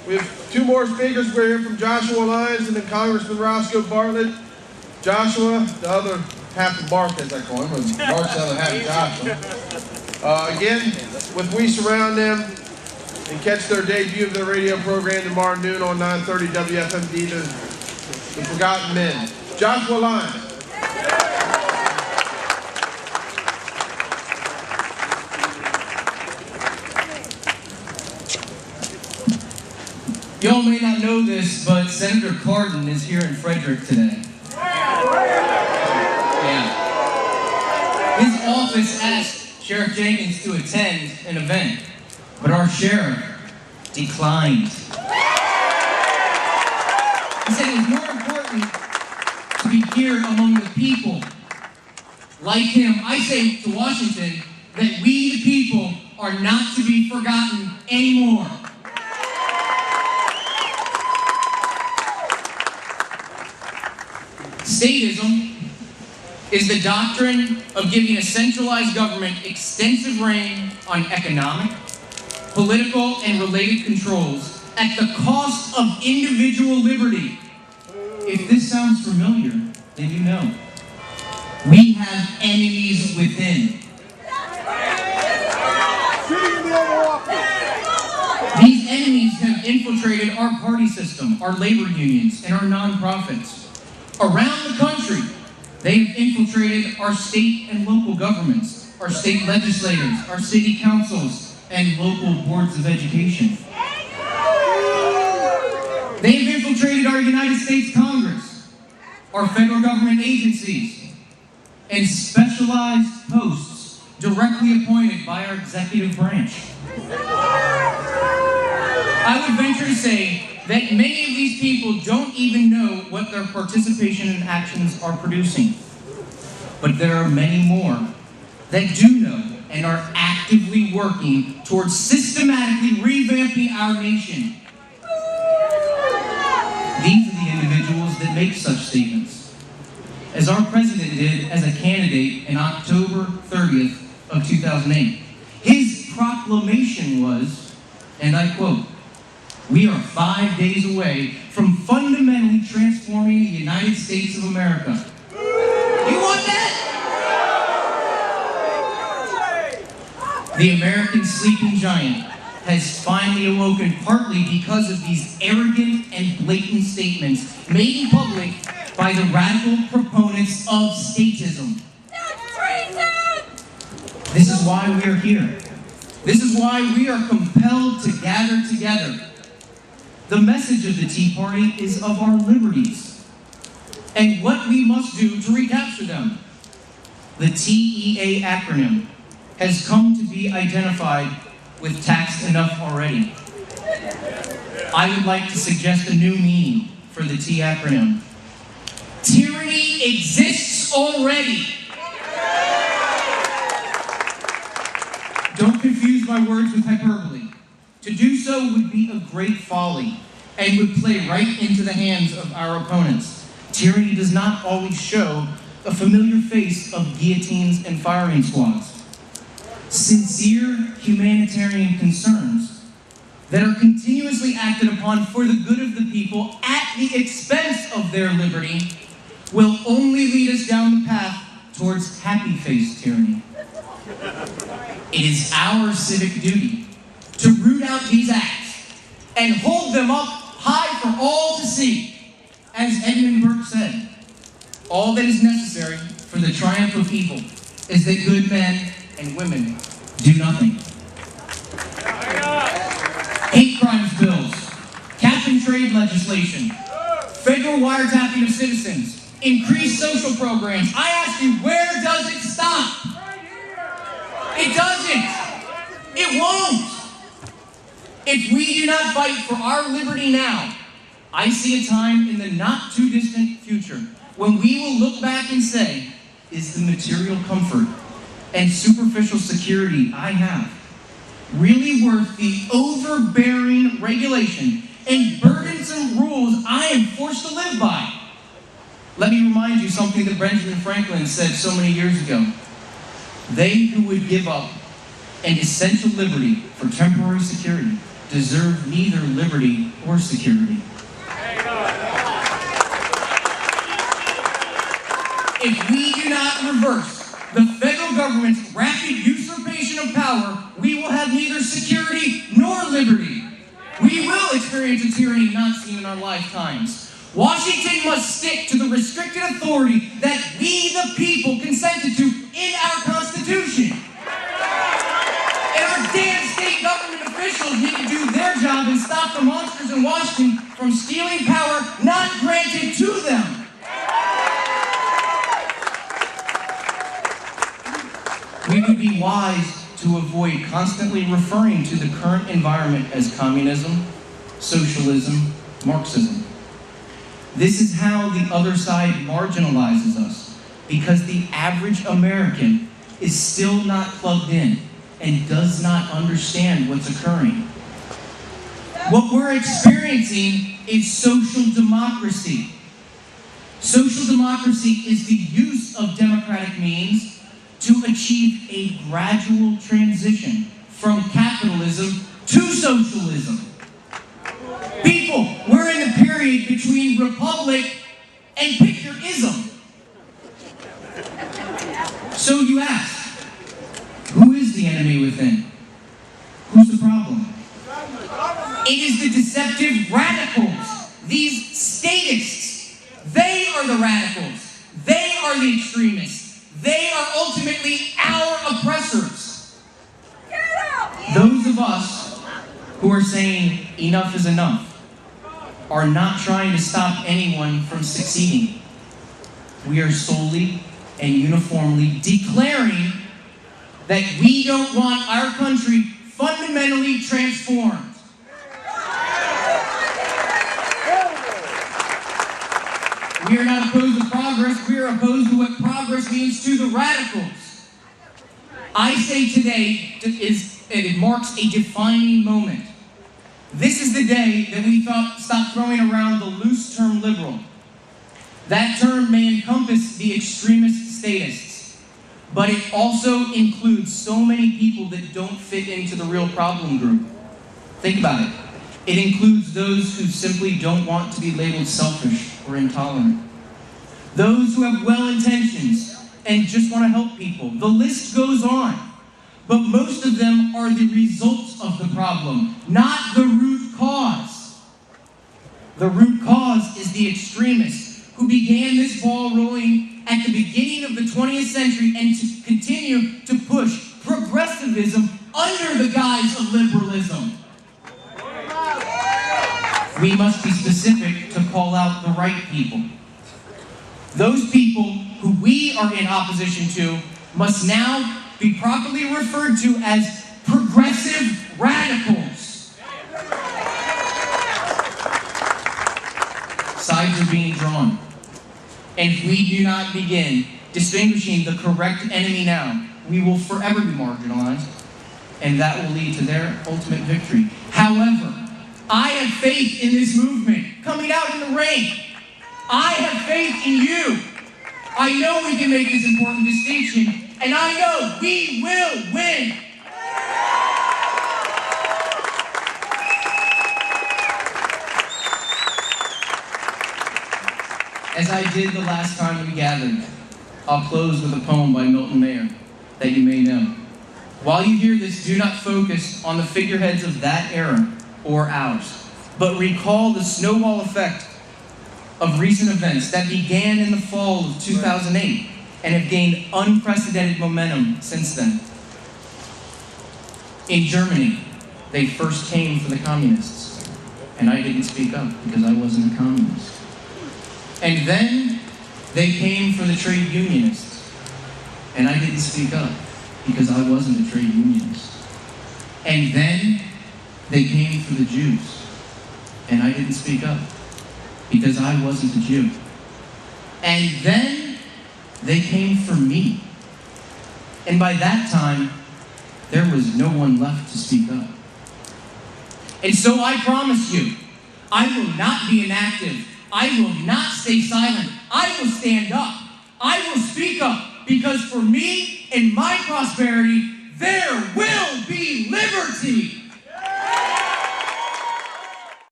We have two more speakers. We're here from Joshua Lyons and then Congressman Roscoe Bartlett. Joshua, the other half of Mark, as I call him, and Mark's the other half of Joshua. Again, with We Surround Them, and catch their debut of their radio program tomorrow noon on 930 WFMD, The Forgotten Men. Joshua Lyons. Y'all may not know this, but Senator Cardin is here in Frederick today. Yeah. His office asked Sheriff Jenkins to attend an event, but our sheriff declined. He said it was more important to be here among the people like him. I say to Washington that we, the people, are not to be forgotten anymore. Statism is the doctrine of giving a centralized government extensive reign on economic, political, and related controls at the cost of individual liberty. If this sounds familiar, then you know. We have enemies within. These enemies have infiltrated our party system, our labor unions, and our nonprofits. Around the country, they have infiltrated our state and local governments, our state legislators, our city councils, and local boards of education. They have infiltrated our United States Congress, our federal government agencies, and specialized posts directly appointed by our executive branch. I would venture to say that many of these people don't even know what their participation and actions are producing. But there are many more that do know and are actively working towards systematically revamping our nation. These are the individuals that make such statements. As our president did as a candidate in October 30th of 2008. His proclamation was, and I quote, "We are 5 days away from fundamentally transforming the United States of America." You want that? The American sleeping giant has finally awoken, partly because of these arrogant and blatant statements made in public by the radical proponents of statism. This is why we are here. This is why we are compelled to gather together. The message of the Tea Party is of our liberties and what we must do to recapture them. The TEA acronym has come to be identified with taxed enough already. I would like to suggest a new meaning for the T acronym. Tyranny exists already. Don't confuse my words with hyperbole. To do so would be a great folly and would play right into the hands of our opponents. Tyranny does not always show a familiar face of guillotines and firing squads. Sincere humanitarian concerns that are continuously acted upon for the good of the people at the expense of their liberty will only lead us down the path towards happy-faced tyranny. It is our civic duty to root out these acts and hold them up high for all to see. As Edmund Burke said, all that is necessary for the triumph of evil is that good men and women do nothing. Hate crimes bills, cap and trade legislation, federal wiretapping of citizens, increased social programs. I ask you, where does it stop? It doesn't. It won't. If we do not fight for our liberty now, I see a time in the not too distant future when we will look back and say, is the material comfort and superficial security I have really worth the overbearing regulation and burdensome rules I am forced to live by? Let me remind you something that Benjamin Franklin said so many years ago. They who would give up an essential liberty for temporary security deserve neither liberty or security. If we do not reverse the federal government's rapid usurpation of power, we will have neither security nor liberty. We will experience a tyranny not seen in our lifetimes. Washington must stick to the restricted authority that we, the people, consented to in our Constitution. And our damn state government officials need to do their job and stop the monsters in Washington from stealing power not granted to them. We would be wise to avoid constantly referring to the current environment as communism, socialism, Marxism. This is how the other side marginalizes us, because the average American is still not plugged in and does not understand what's occurring. What we're experiencing is social democracy. Social democracy is the use of democratic means to achieve a gradual transition from capitalism to socialism. People, we're in the period between republic and pick-your-ism. So you ask, who is the enemy within? Who's the problem? It is the deceptive radicals, these statists. They are the radicals. They are the extremists. They are ultimately our oppressors. Those of us who are saying enough is enough are not trying to stop anyone from succeeding. We are solely and uniformly declaring that we don't want our country fundamentally transformed. We are not opposed to progress. We are opposed to what progress means to the radicals. I say today it marks a defining moment. This is the day that we stop throwing around the loose term liberal. That term may encompass the extremist statists, but it also includes so many people that don't fit into the real problem group. Think about it. It includes those who simply don't want to be labeled selfish or intolerant. Those who have well intentions and just want to help people. The list goes on. But most of them are the results of the problem, not the root cause. The root cause is the extremists who began this ball rolling at the beginning of the 20th century and to continue to push progressivism under the guise of liberalism. We must be specific to call out the right people. Those people who we are in opposition to must now be properly referred to as progressive radicals. Sides are being drawn. And if we do not begin distinguishing the correct enemy now, we will forever be marginalized, and that will lead to their ultimate victory. However, I have faith in this movement coming out in the rain. I have faith in you. I know we can make this important distinction, and I know we will win. As I did the last time we gathered, I'll close with a poem by Milton Mayer that you may know. While you hear this, do not focus on the figureheads of that era or ours, but recall the snowball effect of recent events that began in the fall of 2008 and have gained unprecedented momentum since then. In Germany, they first came for the communists, and I didn't speak up because I wasn't a communist. And then they came for the trade unionists, and I didn't speak up because I wasn't a trade unionist. And then they came for the Jews, and I didn't speak up because I wasn't a Jew. And then they came for me. And by that time, there was no one left to speak up. And so I promise you, I will not be inactive. I will not stay silent. I will stand up. I will speak up, because for me and my prosperity, there will be liberty.